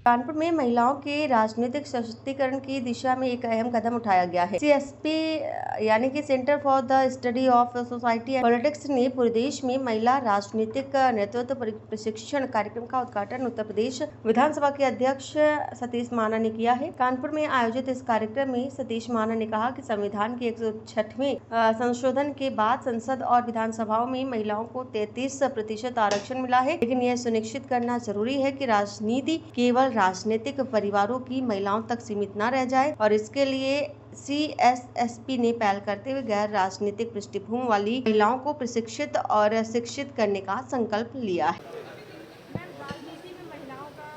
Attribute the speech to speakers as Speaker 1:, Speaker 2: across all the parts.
Speaker 1: कानपुर में महिलाओं के राजनीतिक सशक्तिकरण की दिशा में एक अहम कदम उठाया गया है। सीएसपी यानी कि centre for the study of society and politics ने पूरे देश में महिला राजनीतिक नेतृत्व प्रशिक्षण कार्यक्रम का उद्घाटन उत्तर प्रदेश विधानसभा के अध्यक्ष सतीश महाना ने किया है। कानपुर में आयोजित इस कार्यक्रम में सतीश महाना ने कहा कि संविधान के 106वें संशोधन के बाद संसद और विधानसभाओं में महिलाओं को 33% आरक्षण मिला है, लेकिन यह सुनिश्चित करना जरूरी है कि राजनीति केवल राजनीतिक परिवारों की महिलाओं तक सीमित न रह जाए और इसके लिए सीएसएसपी ने पहल करते हुए गैर राजनीतिक पृष्ठभूमि वाली महिलाओं को प्रशिक्षित और शिक्षित करने का संकल्प लिया है।
Speaker 2: मैम, राजनीति में महिलाओं का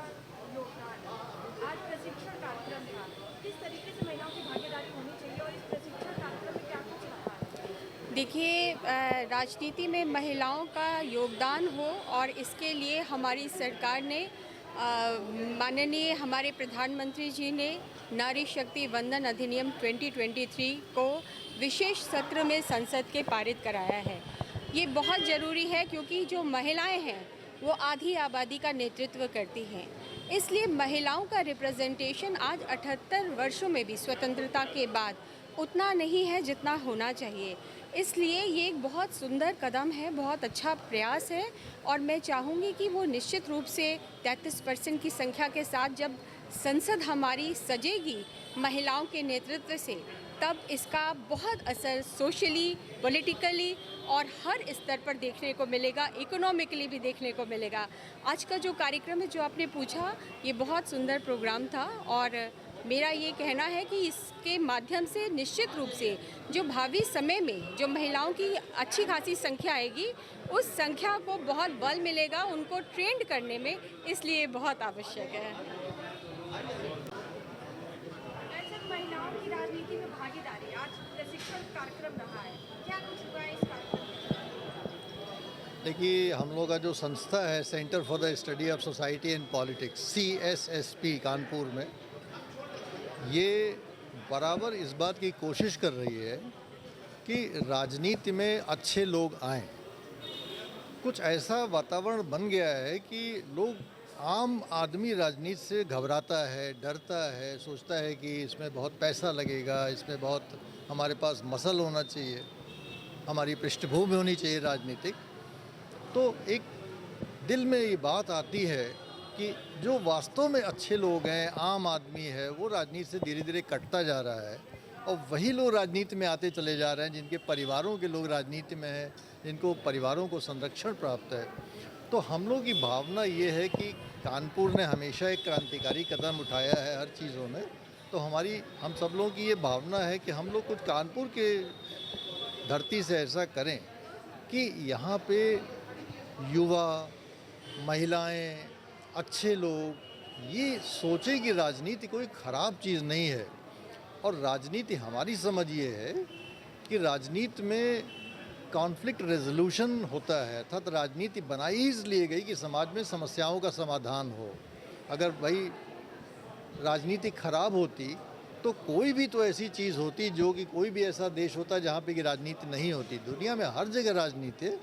Speaker 2: योगदान, आज प्रशिक्षण कार्यक्रम था, किस तरीके से महिलाओं की भागीदारी होनी चाहिए और इस प्रशिक्षण कार्यक्रम में क्या कुछ रखा है?
Speaker 3: देखिए, राजनीति में महिलाओं का योगदान हो और इसके लिए हमारी सरकार ने माननीय हमारे प्रधानमंत्री जी ने नारी शक्ति वंदन अधिनियम 2023 को विशेष सत्र में संसद के पारित कराया है। ये बहुत ज़रूरी है क्योंकि जो महिलाएं हैं वो आधी आबादी का नेतृत्व करती हैं। इसलिए महिलाओं का रिप्रेजेंटेशन आज 78 वर्षों में भी स्वतंत्रता के बाद उतना नहीं है जितना होना चाहिए। इसलिए ये एक बहुत सुंदर कदम है, बहुत अच्छा प्रयास है और मैं चाहूँगी कि वो निश्चित रूप से 33% की संख्या के साथ जब संसद हमारी सजेगी महिलाओं के नेतृत्व से, तब इसका बहुत असर सोशली, पॉलिटिकली और हर स्तर पर देखने को मिलेगा, इकोनॉमिकली भी देखने को मिलेगा। आज का जो कार्यक्रम है, जो आपने पूछा, ये बहुत सुंदर प्रोग्राम था और मेरा ये कहना है कि इसके माध्यम से निश्चित रूप से जो भावी समय में जो महिलाओं की अच्छी खासी संख्या आएगी, उस संख्या को बहुत बल मिलेगा उनको ट्रेंड करने में, इसलिए बहुत आवश्यक है।
Speaker 2: ऐसे महिलाओं की राजनीति में भागीदारी, आज प्रशिक्षण कार्यक्रम रहा है, क्या कुछ हुआ है इस कार्यक्रम में?
Speaker 4: देखिए, हम लोग का जो संस्था है centre for the study of society and politics CSSP Kanpur में, ये बराबर इस बात की कोशिश कर रही है कि राजनीति में अच्छे लोग आएं। कुछ ऐसा वातावरण बन गया है कि लोग, आम आदमी राजनीति से घबराता है, डरता है, सोचता है कि इसमें बहुत पैसा लगेगा, इसमें बहुत हमारे पास मसल होना चाहिए, हमारी पृष्ठभूमि होनी चाहिए राजनीतिक। तो एक दिल में ये बात आती है कि जो वास्तव में अच्छे लोग हैं, आम आदमी है, वो राजनीति से धीरे धीरे कटता जा रहा है और वही लोग राजनीति में आते चले जा रहे हैं जिनके परिवारों के लोग राजनीति में हैं, जिनको परिवारों को संरक्षण प्राप्त है। तो हम लोग की भावना ये है कि कानपुर ने हमेशा एक क्रांतिकारी कदम उठाया है हर चीज़ों में। तो हम सब लोगों की ये भावना है कि हम लोग कुछ कानपुर के धरती से ऐसा करें कि यहाँ पे युवा, महिलाएं, अच्छे लोग ये सोचें कि राजनीति कोई ख़राब चीज़ नहीं है। और राजनीति, हमारी समझ ये है कि राजनीति में कॉन्फ्लिक्ट रेजोल्यूशन होता है, अर्थात राजनीति बनाई इसलिए गई कि समाज में समस्याओं का समाधान हो। अगर भाई राजनीति खराब होती तो कोई भी तो ऐसी चीज़ होती, जो कि कोई भी ऐसा देश होता जहाँ पे कि राजनीति नहीं होती। दुनिया में हर जगह राजनीति है,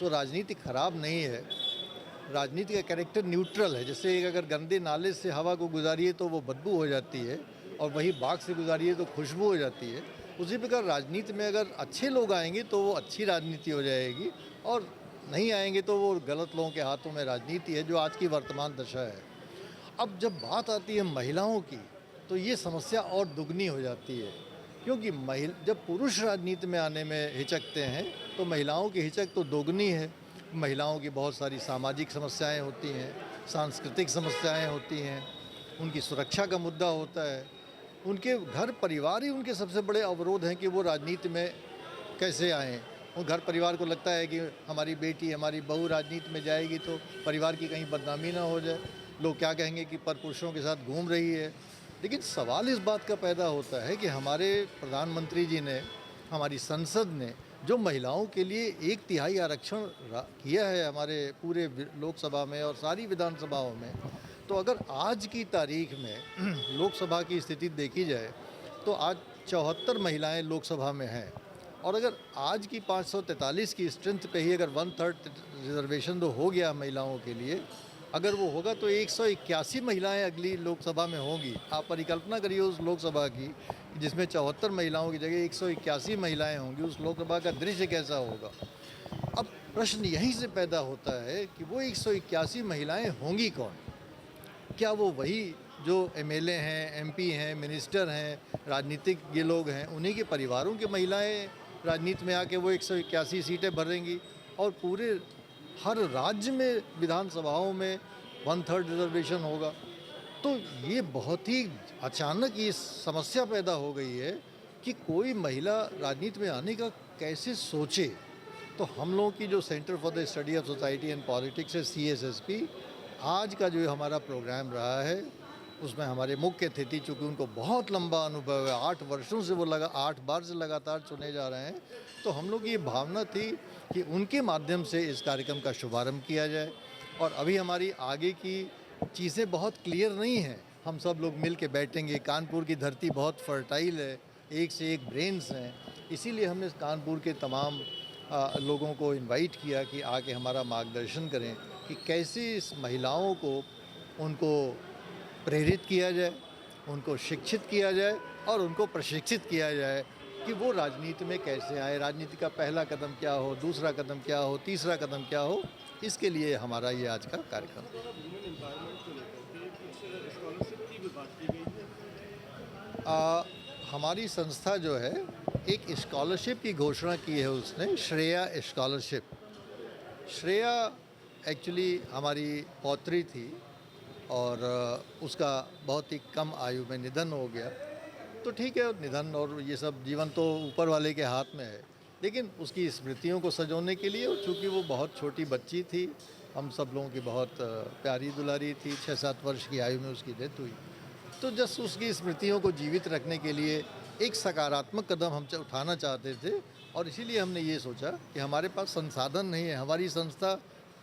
Speaker 4: तो राजनीति खराब नहीं है। राजनीति का कैरेक्टर न्यूट्रल है। जैसे अगर गंदे नाले से हवा को गुजारिए तो वो बदबू हो जाती है और वही बाग से गुजारिए तो खुशबू हो जाती है। उसी प्रकार राजनीति में अगर अच्छे लोग आएंगे तो वो अच्छी राजनीति हो जाएगी और नहीं आएंगे तो वो गलत लोगों के हाथों में राजनीति है, जो आज की वर्तमान दशा है। अब जब बात आती है महिलाओं की, तो ये समस्या और दुगनी हो जाती है, क्योंकि जब पुरुष राजनीति में आने में हिचकते हैं तो महिलाओं की हिचक तो दोगुनी है। महिलाओं की बहुत सारी सामाजिक समस्याएं होती हैं, सांस्कृतिक समस्याएं होती हैं, उनकी सुरक्षा का मुद्दा होता है, उनके घर परिवार ही उनके सबसे बड़े अवरोध हैं कि वो राजनीति में कैसे आएँ। उन घर परिवार को लगता है कि हमारी बेटी, हमारी बहू राजनीति में जाएगी तो परिवार की कहीं बदनामी ना हो जाए, लोग क्या कहेंगे कि पर पुरुषों के साथ घूम रही है। लेकिन सवाल इस बात का पैदा होता है कि हमारे प्रधानमंत्री जी ने, हमारी संसद ने जो महिलाओं के लिए 1/3 आरक्षण किया है हमारे पूरे लोकसभा में और सारी विधानसभाओं में, तो अगर आज की तारीख में लोकसभा की स्थिति देखी जाए तो आज 74 महिलाएं लोकसभा में हैं। और अगर आज की 543 की स्ट्रेंथ पे ही अगर 1/3 रिजर्वेशन तो हो गया महिलाओं के लिए, अगर वो होगा तो 181 महिलाएं अगली लोकसभा में होंगी। आप परिकल्पना करिए उस लोकसभा की जिसमें 74 महिलाओं की जगह 181 महिलाएं होंगी। उस लोकसभा का दृश्य कैसा होगा? अब प्रश्न यहीं से पैदा होता है कि वो 181 महिलाएं होंगी कौन? क्या वो वही जो एमएलए हैं, एमपी हैं, मिनिस्टर हैं, राजनीतिक ये लोग हैं, उन्हीं के परिवारों की महिलाएं राजनीति में आके वो 181 सीटें भरेंगी? और पूरे हर राज्य में विधानसभाओं में 1/3 रिजर्वेशन होगा। तो ये बहुत ही अचानक ये समस्या पैदा हो गई है कि कोई महिला राजनीति में आने का कैसे सोचे। तो हम लोगों की जो centre for the study of society and politics है, CSSP, आज का जो हमारा प्रोग्राम रहा है उसमें हमारे मुख्य अतिथि, चूँकि उनको बहुत लंबा अनुभव है, 8 वर्षों से वो 8 बार से लगातार चुने जा रहे हैं, तो हम लोग की ये भावना थी कि उनके माध्यम से इस कार्यक्रम का शुभारंभ किया जाए। और अभी हमारी आगे की चीज़ें बहुत क्लियर नहीं हैं। हम सब लोग मिल के बैठेंगे। कानपुर की धरती बहुत फर्टाइल है, एक से एक ब्रेन्स हैं, इसीलिए हमने कानपुर के तमाम लोगों को इनवाइट किया कि आके हमारा मार्गदर्शन करें कि कैसे इस महिलाओं को उनको प्रेरित किया जाए, उनको शिक्षित किया जाए और उनको प्रशिक्षित किया जाए कि वो राजनीति में कैसे आए, राजनीति का पहला कदम क्या हो, दूसरा कदम क्या हो, तीसरा कदम क्या हो। इसके लिए हमारा ये आज का कार्यक्रम। हमारी संस्था जो है एक स्कॉलरशिप की घोषणा की है उसने, श्रेया स्कॉलरशिप। श्रेया एक्चुअली हमारी पौत्री थी और उसका बहुत ही कम आयु में निधन हो गया। तो ठीक है, निधन और ये सब जीवन तो ऊपर वाले के हाथ में है, लेकिन उसकी स्मृतियों को सजोने के लिए, चूँकि वो बहुत छोटी बच्ची थी, हम सब लोगों की बहुत प्यारी दुलारी थी, 6-7 वर्ष की आयु में उसकी डेथ हुई। तो जस्ट उसकी स्मृतियों को जीवित रखने के लिए एक सकारात्मक कदम हम उठाना चाहते थे और इसीलिए हमने ये सोचा कि हमारे पास संसाधन नहीं है, हमारी संस्था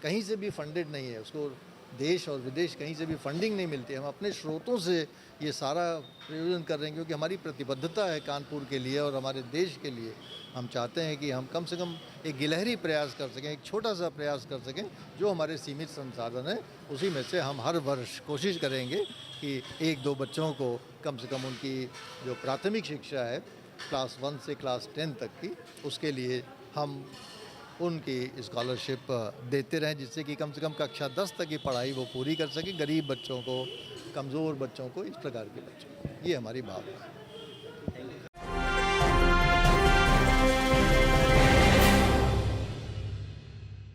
Speaker 4: कहीं से भी फंडेड नहीं है, उसको देश और विदेश कहीं से भी फंडिंग नहीं मिलती। हम अपने स्रोतों से ये सारा प्रयोजन कर रहे हैं क्योंकि हमारी प्रतिबद्धता है कानपुर के लिए और हमारे देश के लिए। हम चाहते हैं कि हम कम से कम एक गिलहरी प्रयास कर सकें, एक छोटा सा प्रयास कर सकें, जो हमारे सीमित संसाधन हैं उसी में से हम हर वर्ष कोशिश करेंगे कि 1-2 बच्चों को कम से कम उनकी जो प्राथमिक शिक्षा है क्लास 1 से क्लास 10 तक की, उसके लिए हम उनकी स्कॉलरशिप देते रहें, जिससे कि कम से कम कक्षा 10 तक की पढ़ाई वो पूरी कर सकें, गरीब बच्चों को, कमज़ोर बच्चों को, इस प्रकार के बच्चों को। ये हमारी भावना है।